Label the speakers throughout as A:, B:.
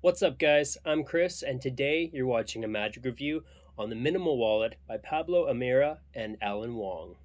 A: What's up guys, I'm Chris and today you're watching a magic review on the Minimal Wallet by Pablo Amira and Wong.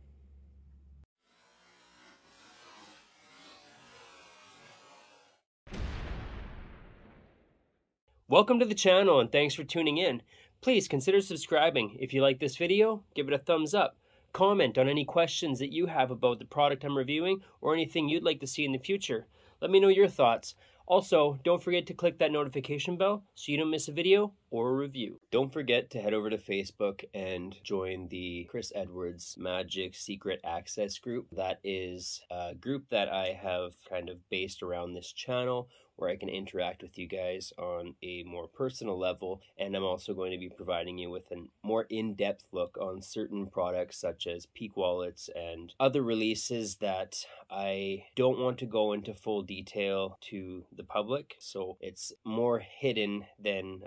A: Welcome to the channel and thanks for tuning in. Please consider subscribing. If you like this video, give it a thumbs up. Comment on any questions that you have about the product I'm reviewing or anything you'd like to see in the future. Let me know your thoughts. Also, don't forget to click that notification bell so you don't miss a video or a review. Don't forget to head over to Facebook and join the Chris Edwards Magic Secret Access group. That is a group that I have kind of based around this channel where I can interact with you guys on a more personal level, and I'm also going to be providing you with a more in-depth look on certain products such as Peak wallets and other releases that I don't want to go into full detail to the public, so it's more hidden than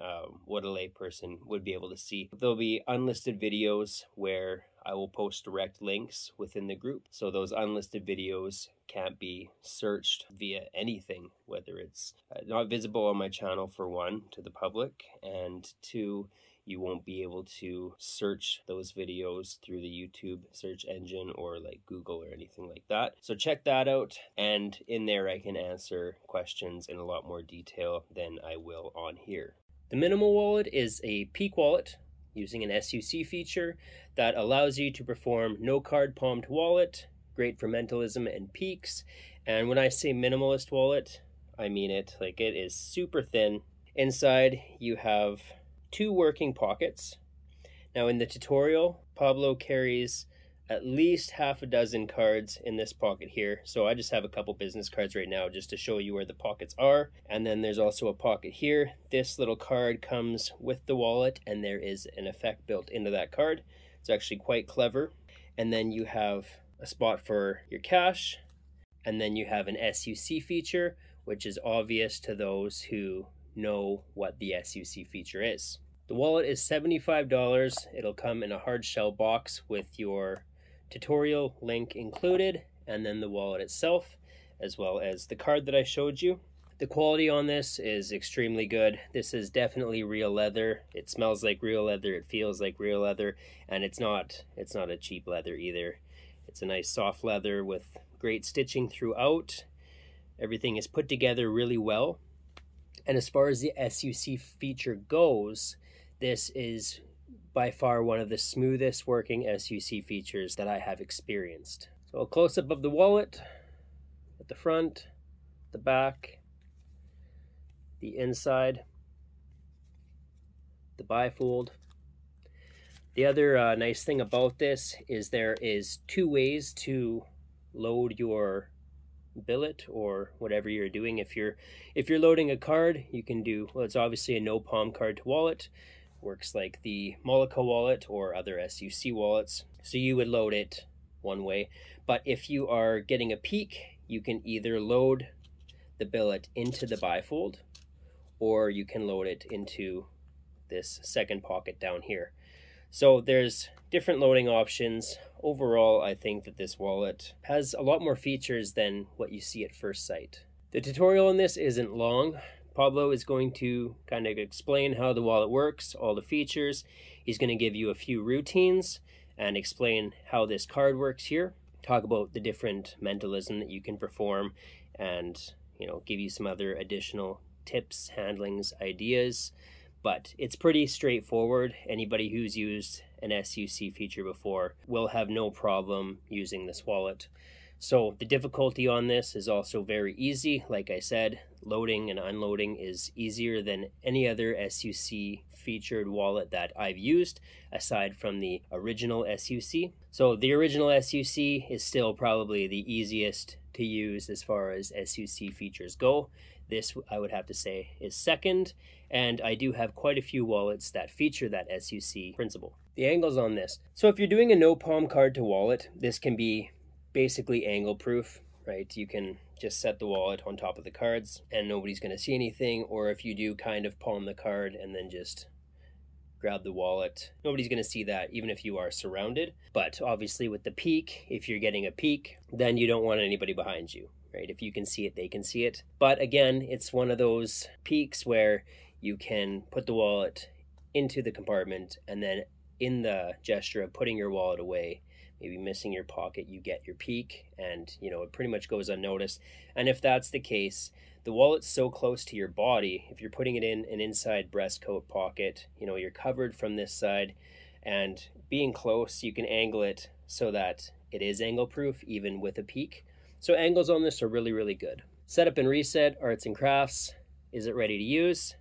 A: what a layperson would be able to see. There'll be unlisted videos where I will post direct links within the group, so those unlisted videos can't be searched via anything, whether it's not visible on my channel for one to the public, and two, you won't be able to search those videos through the YouTube search engine or like Google or anything like that. So check that out, and in there I can answer questions in a lot more detail than I will on here. The Minimal Wallet is a Peak wallet using an SUC feature that allows you to perform no card palmed wallet, great for mentalism and peaks. And when I say minimalist wallet, I mean it. Like, it is super thin. Inside you have two working pockets. Now in the tutorial, Pablo carries at least half a dozen cards in this pocket here. So I just have a couple business cards right now just to show you where the pockets are. And then there's also a pocket here. This little card comes with the wallet and there is an effect built into that card. It's actually quite clever. And then you have a spot for your cash. And then you have an SUC feature, which is obvious to those who know what the SUC feature is. The wallet is $75. It'll come in a hard shell box with your tutorial link included, and then the wallet itself, as well as the card that I showed you. The quality on this is extremely good. This is definitely real leather. It smells like real leather, it feels like real leather, and it's not a cheap leather either. It's a nice soft leather with great stitching throughout. Everything is put together really well. And as far as the SUC feature goes, this is by far one of the smoothest working SUC features that I have experienced. So a close-up of the wallet at the front, the back, the inside, the bifold. The other nice thing about this is there is two ways to load your billet or whatever you're doing. If you're loading a card, you can do, well, it's obviously a no palm card to wallet. Works like the Mollica wallet or other SUC wallets. So you would load it one way. But if you are getting a peak, you can either load the billet into the bifold or you can load it into this second pocket down here. So there's different loading options. Overall, I think that this wallet has a lot more features than what you see at first sight. The tutorial on this isn't long. Pablo is going to kind of explain how the wallet works, all the features. He's going to give you a few routines and explain how this card works here. Talk about the different mentalism that you can perform and, give you some other additional tips, handlings, ideas. But it's pretty straightforward. Anybody who's used an SUC feature before will have no problem using this wallet. So the difficulty on this is also very easy. Like I said, loading and unloading is easier than any other SUC featured wallet that I've used, aside from the original SUC. So the original SUC is still probably the easiest to use as far as SUC features go. This, I would have to say, is second, and I do have quite a few wallets that feature that SUC principle. The angles on this. So if you're doing a no palm card to wallet, this can be basically angle proof, right? You can just set the wallet on top of the cards and nobody's going to see anything, or if you do kind of palm the card and then just grab the wallet, nobody's going to see that even if you are surrounded. But obviously with the peak, if you're getting a peak, then you don't want anybody behind you, right? If you can see it, they can see it. But again, it's one of those peaks where you can put the wallet into the compartment, and then in the gesture of putting your wallet away, maybe missing your pocket, you get your peak, and it pretty much goes unnoticed. And if that's the case, the wallet's so close to your body, if you're putting it in an inside breast coat pocket, you're covered from this side, and being close, you can angle it so that it is angle proof even with a peak. So angles on this are really, really good. Setup and reset, arts and crafts. Is it ready to use?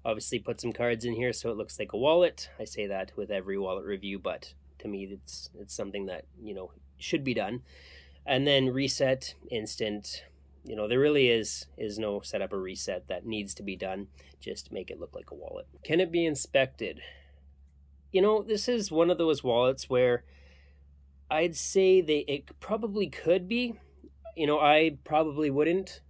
A: Obviously put some cards in here so it looks like a wallet. I say that with every wallet review, but to me it's something that should be done. And then reset, instant. There really is no setup or reset that needs to be done. Just make it look like a wallet. Can it be inspected? This is one of those wallets where I'd say it probably could be. I probably wouldn't,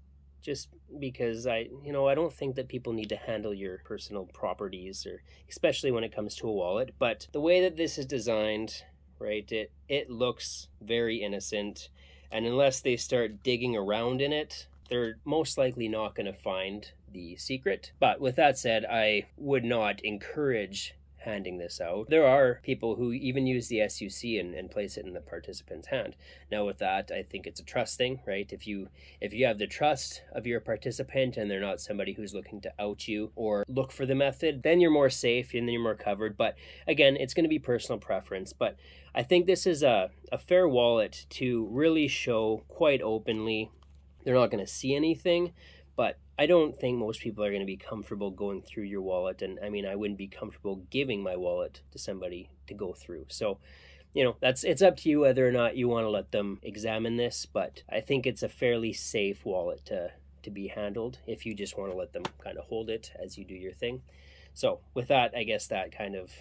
A: just because I don't think that people need to handle your personal properties, or especially when it comes to a wallet. But the way that this is designed, right, it looks very innocent, and unless they start digging around in it, they're most likely not going to find the secret. But with that said, I would not encourage handing this out. There are people who even use the SUC and place it in the participant's hand. Now with that, I think it's a trust thing, right? If you have the trust of your participant and they're not somebody who's looking to out you or look for the method, then you're more safe and then you're more covered. But again, it's going to be personal preference. But I think this is a fair wallet to really show quite openly. They're not going to see anything, but I don't think most people are going to be comfortable going through your wallet. And I mean, I wouldn't be comfortable giving my wallet to somebody to go through. So, it's up to you whether or not you want to let them examine this. But I think it's a fairly safe wallet to be handled if you just want to let them kind of hold it as you do your thing. So with that, I guess that kind of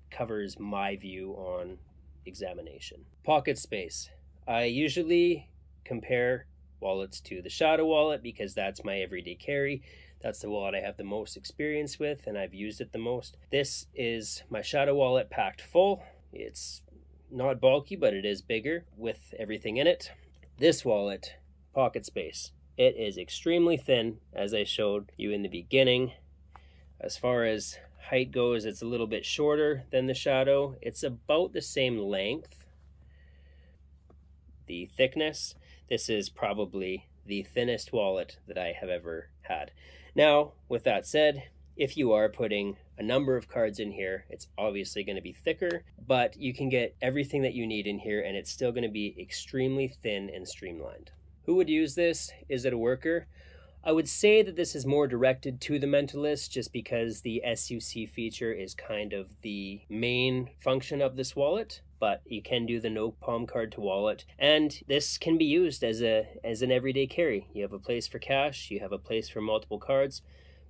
A: covers my view on examination. Pocket space. I usually compare wallets to the Shadow wallet because that's my everyday carry. That's the wallet I have the most experience with and I've used it the most. This is my Shadow wallet packed full. It's not bulky, but it is bigger with everything in it. This wallet, pocket space, it is extremely thin, as I showed you in the beginning. As far as height goes, it's a little bit shorter than the Shadow. It's about the same length. The thickness, this is probably the thinnest wallet that I have ever had. Now, with that said, if you are putting a number of cards in here, it's obviously going to be thicker, but you can get everything that you need in here and it's still going to be extremely thin and streamlined. Who would use this? Is it a worker? I would say that this is more directed to the mentalist just because the SUC feature is kind of the main function of this wallet. But you can do the no palm card to wallet, and this can be used as an everyday carry. You have a place for cash, you have a place for multiple cards,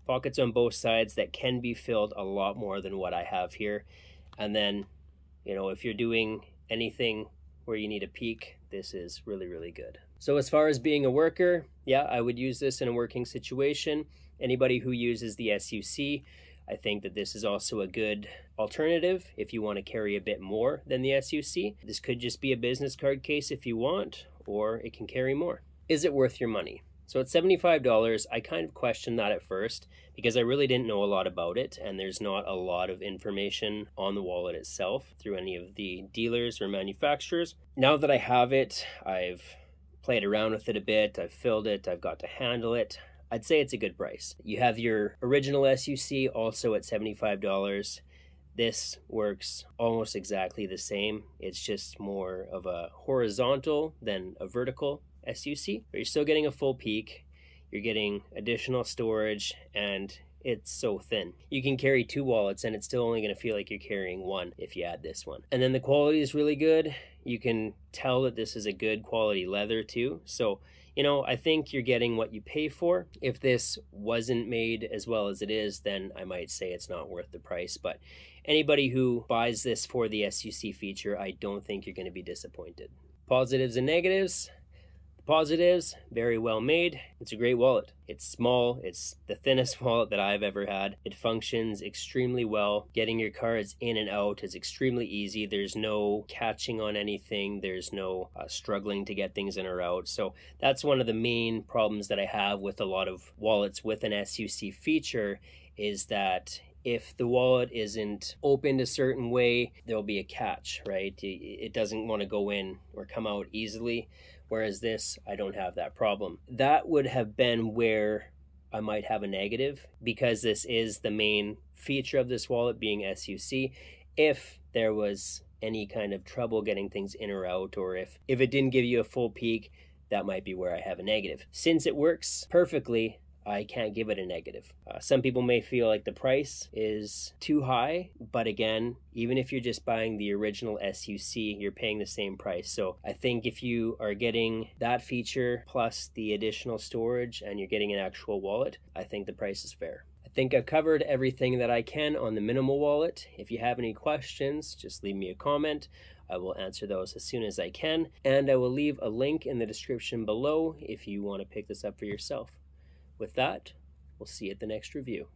A: pockets on both sides that can be filled a lot more than what I have here. And then, if you're doing anything where you need a peek, this is really, really good. So as far as being a worker, yeah, I would use this in a working situation. Anybody who uses the SUC, I think that this is also a good alternative if you want to carry a bit more than the SUC. This could just be a business card case if you want, or it can carry more. Is it worth your money? So at $75, I kind of questioned that at first because I really didn't know a lot about it, and there's not a lot of information on the wallet itself through any of the dealers or manufacturers. Now that I have it, I've played around with it a bit, I've filled it, I've got to handle it. I'd say it's a good price. You have your original SUC also at $75. This works almost exactly the same. It's just more of a horizontal than a vertical SUC, but you're still getting a full peak. You're getting additional storage, and it's so thin. You can carry 2 wallets and it's still only going to feel like you're carrying 1 if you add this one. And then the quality is really good. You can tell that this is a good quality leather too. So, I think you're getting what you pay for. If this wasn't made as well as it is, then I might say it's not worth the price. But anybody who buys this for the SUC feature, I don't think you're going to be disappointed. Positives and negatives. Positives, very well made. It's a great wallet. It's small. It's the thinnest wallet that I've ever had. It functions extremely well. Getting your cards in and out is extremely easy. There's no catching on anything. There's no struggling to get things in or out. So that's one of the main problems that I have with a lot of wallets with an SUC feature, is that if the wallet isn't opened a certain way, there'll be a catch, right? It doesn't want to go in or come out easily. Whereas this, I don't have that problem. That would have been where I might have a negative, because this is the main feature of this wallet, being SUC. If there was any kind of trouble getting things in or out, or if it didn't give you a full peek, that might be where I have a negative. Since it works perfectly, I can't give it a negative. Some people may feel like the price is too high, but again, even if you're just buying the original SUC, you're paying the same price. So I think if you are getting that feature plus the additional storage and you're getting an actual wallet, I think the price is fair. I think I've covered everything that I can on the minimal wallet. If you have any questions, just leave me a comment. I will answer those as soon as I can, and I will leave a link in the description below if you want to pick this up for yourself. With that, we'll see you at the next review.